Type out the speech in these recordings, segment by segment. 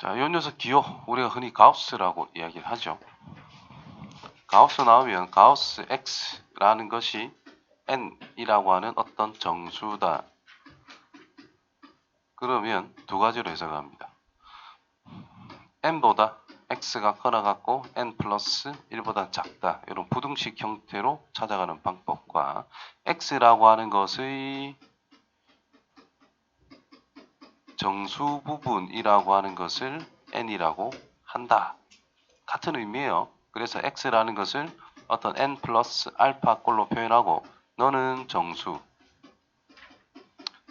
자, 이 녀석 기호 우리가 흔히 가우스라고 이야기를 하죠. 가우스 나오면 가우스 x라는 것이 n이라고 하는 어떤 정수다. 그러면 두 가지로 해석합니다. n보다 x가 커나갖고 n 플러스 1보다 작다. 이런 부등식 형태로 찾아가는 방법과 x라고 하는 것의 정수 부분이라고 하는 것을 n이라고 한다. 같은 의미예요. 그래서 x라는 것을 어떤 n 플러스 알파 꼴로 표현하고 너는 정수,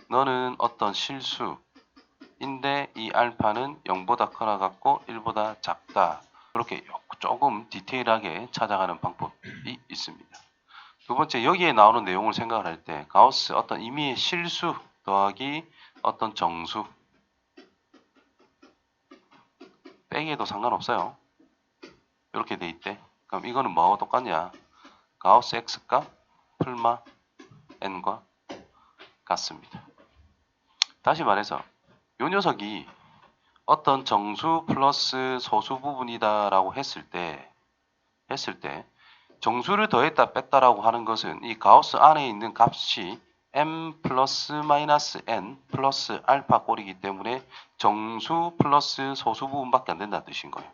너는 어떤 실수인데 이 알파는 0보다 커나갖고 1보다 작다. 이렇게 조금 디테일하게 찾아가는 방법이 있습니다. 두 번째, 여기에 나오는 내용을 생각을 할 때 가우스 어떤 임의의 실수 더하기 어떤 정수 빼기에도 상관없어요. 이렇게 돼 있대. 그럼 이거는 뭐하고 똑같냐? 가우스 x값 풀마 n과 같습니다. 다시 말해서 이 녀석이 어떤 정수 플러스 소수 부분이다라고 했을 때 정수를 더했다 뺐다라고 하는 것은 이 가우스 안에 있는 값이 m 플러스 마이너스 n 플러스 알파 꼴이기 때문에 정수 플러스 소수 부분밖에 안 된다는 뜻인 거예요.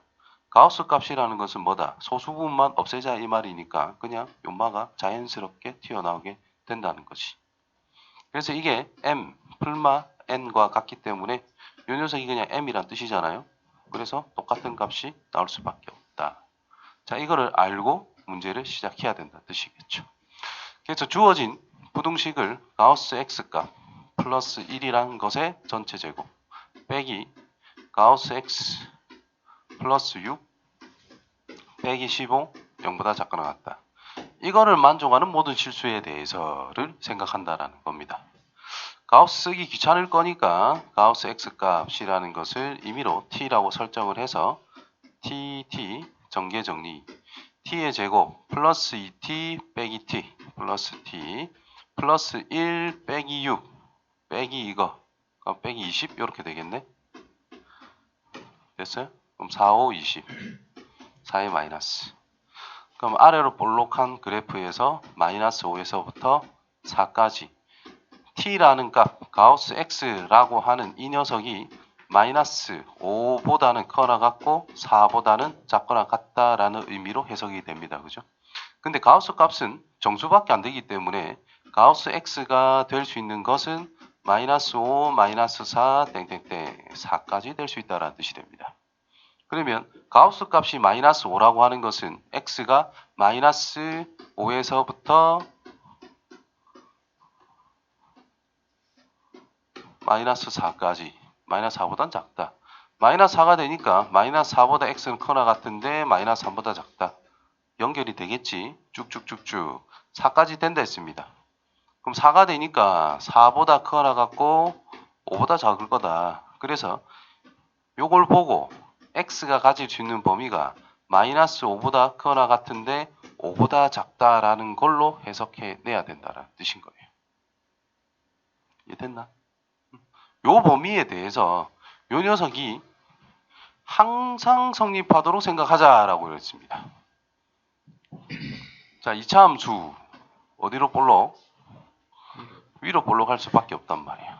가우스 값이라는 것은 뭐다? 소수 부분만 없애자 이 말이니까 그냥 요마가 자연스럽게 튀어나오게 된다는 것이. 그래서 이게 m 풀마 n과 같기 때문에 이 녀석이 그냥 m이란 뜻이잖아요. 그래서 똑같은 값이 나올 수밖에 없다. 자, 이거를 알고 문제를 시작해야 된다 뜻이겠죠. 그래서 주어진 부등식을 가우스 x값 플러스 1이라는 것의 전체 제곱 빼기 가우스 x 플러스 6 빼기 15 0보다 작거나 같다. 이거를 만족하는 모든 실수에 대해서를 생각한다라는 겁니다. 가우스 쓰기 귀찮을 거니까 가우스 x값이라는 것을 임의로 t라고 설정을 해서 t 정계 정리 t의 제곱 플러스 2t 빼기 t 플러스 t 플러스 1 빼기 6 빼기 이거 그럼 빼기 20 이렇게 되겠네. 됐어요? 그럼 4, 5, 20 4의 마이너스. 그럼 아래로 볼록한 그래프에서 마이너스 5에서부터 4까지 t라는 값 가우스 x라고 하는 이 녀석이 마이너스 5보다는 커나 같고 4보다는 작거나 같다라는 의미로 해석이 됩니다. 그죠? 근데 가우스 값은 정수밖에 안 되기 때문에 가우스 x가 될 수 있는 것은 마이너스 5, 마이너스 4, 땡땡땡 4까지 될 수 있다는 뜻이 됩니다. 그러면 가우스 값이 마이너스 5라고 하는 것은 x가 마이너스 5에서부터 마이너스 4까지 마이너스 4보단 작다. 마이너스 4가 되니까 마이너스 4보다 x는 커나 같은데 마이너스 3보다 작다. 연결이 되겠지. 쭉쭉쭉쭉 4까지 된다 했습니다. 그럼 4가 되니까 4보다 커나 같고 5보다 작을 거다. 그래서 요걸 보고 x가 가질 수 있는 범위가 마이너스 5보다 커나 같은데 5보다 작다라는 걸로 해석해 내야 된다는 뜻인 거예요. 이해됐나? 요 범위에 대해서 요 녀석이 항상 성립하도록 생각하자라고 그랬습니다. 자, 2차 함수 어디로 볼록? 위로 볼록할 수밖에 없단 말이에요.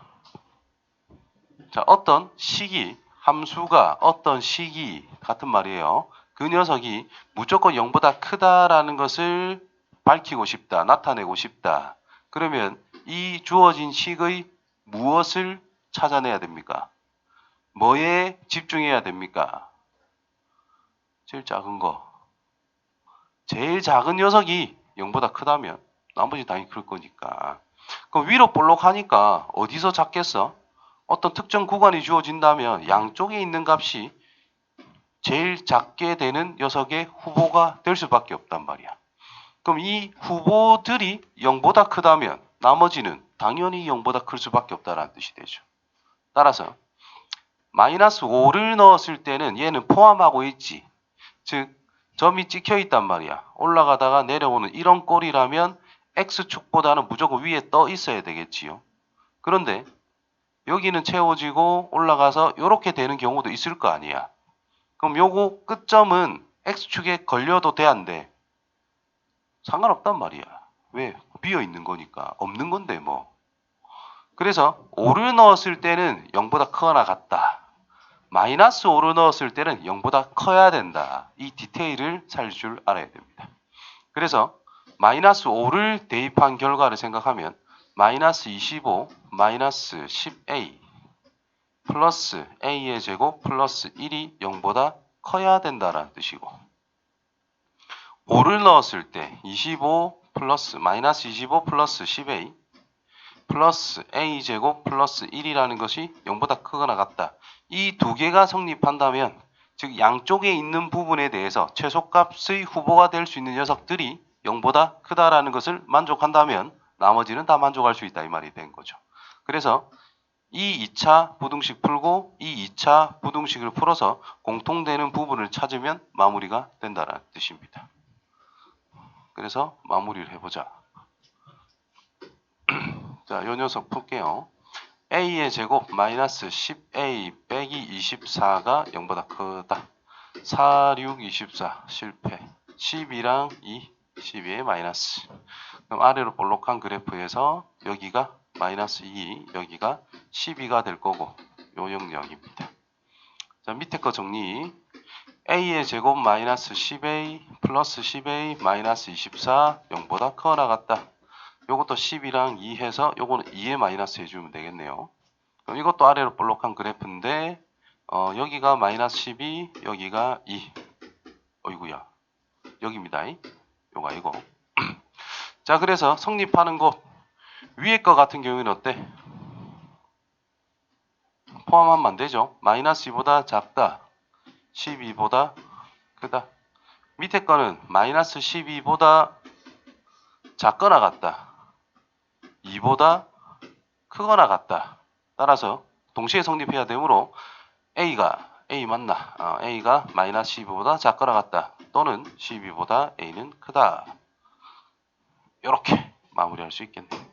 자, 어떤 시기 함수가 어떤 시기 같은 말이에요. 그 녀석이 무조건 0보다 크다라는 것을 밝히고 싶다, 나타내고 싶다. 그러면 이 주어진 식의 무엇을 찾아내야 됩니까? 뭐에 집중해야 됩니까? 제일 작은 거. 제일 작은 녀석이 0보다 크다면 나머지 당연히 클 거니까. 그럼 위로 볼록하니까 어디서 찾겠어? 어떤 특정 구간이 주어진다면 양쪽에 있는 값이 제일 작게 되는 녀석의 후보가 될 수밖에 없단 말이야. 그럼 이 후보들이 0보다 크다면 나머지는 당연히 0보다 클 수밖에 없다는 뜻이 되죠. 따라서 마이너스 5를 넣었을 때는 얘는 포함하고 있지. 즉 점이 찍혀 있단 말이야. 올라가다가 내려오는 이런 꼴이라면 x축보다는 무조건 위에 떠 있어야 되겠지요. 그런데 여기는 채워지고 올라가서 이렇게 되는 경우도 있을 거 아니야. 그럼 요거 끝점은 X축에 걸려도 돼, 안 돼? 상관없단 말이야. 왜? 비어 있는 거니까. 없는 건데 뭐. 그래서 5를 넣었을 때는 0보다 크거나 같다. 마이너스 5를 넣었을 때는 0보다 커야 된다. 이 디테일을 살릴 줄 알아야 됩니다. 그래서 마이너스 5를 대입한 결과를 생각하면 마이너스 25 마이너스 10a 플러스 a의 제곱 플러스 1이 0보다 커야 된다라는 뜻이고 5를 넣었을 때 25 플러스 마이너스 25 플러스 10a 플러스 a제곱 플러스 1이라는 것이 0보다 크거나 같다. 이 두 개가 성립한다면 즉 양쪽에 있는 부분에 대해서 최소값의 후보가 될 수 있는 녀석들이 0보다 크다라는 것을 만족한다면 나머지는 다 만족할 수 있다 이 말이 된 거죠. 그래서 이 2차 부등식 풀고 이 2차 부등식을 풀어서 공통되는 부분을 찾으면 마무리가 된다는 뜻입니다. 그래서 마무리를 해보자. 자, 요 녀석 풀게요. a의 제곱 마이너스 10a 빼기 24가 0보다 크다. 4, 6, 24 실패. 12랑 2, 12의 마이너스. 그럼 아래로 볼록한 그래프에서 여기가 마이너스 2, 여기가 12가 될 거고 요 영역입니다. 자, 밑에 거 정리. a의 제곱 마이너스 10a 플러스 10a 마이너스 24 0보다 크거나 같다. 요것도 10이랑 2 해서 요거는 2에 마이너스 해주면 되겠네요. 그럼 이것도 아래로 볼록한 그래프인데 여기가 마이너스 12 여기가 2 어이구야 여기입니다. 요거 아니고 자 그래서 성립하는 곳 위에 거 같은 경우에는 어때? 포함하면 안 되죠. 마이너스 2보다 작다 12보다 크다. 밑에 거는 마이너스 12보다 작거나 같다 2보다 크거나 같다. 따라서 동시에 성립해야 되므로 A가 A 맞나? A가 마이너스 12보다 작거나 같다. 또는 12보다 A는 크다. 이렇게 마무리할 수 있겠네요.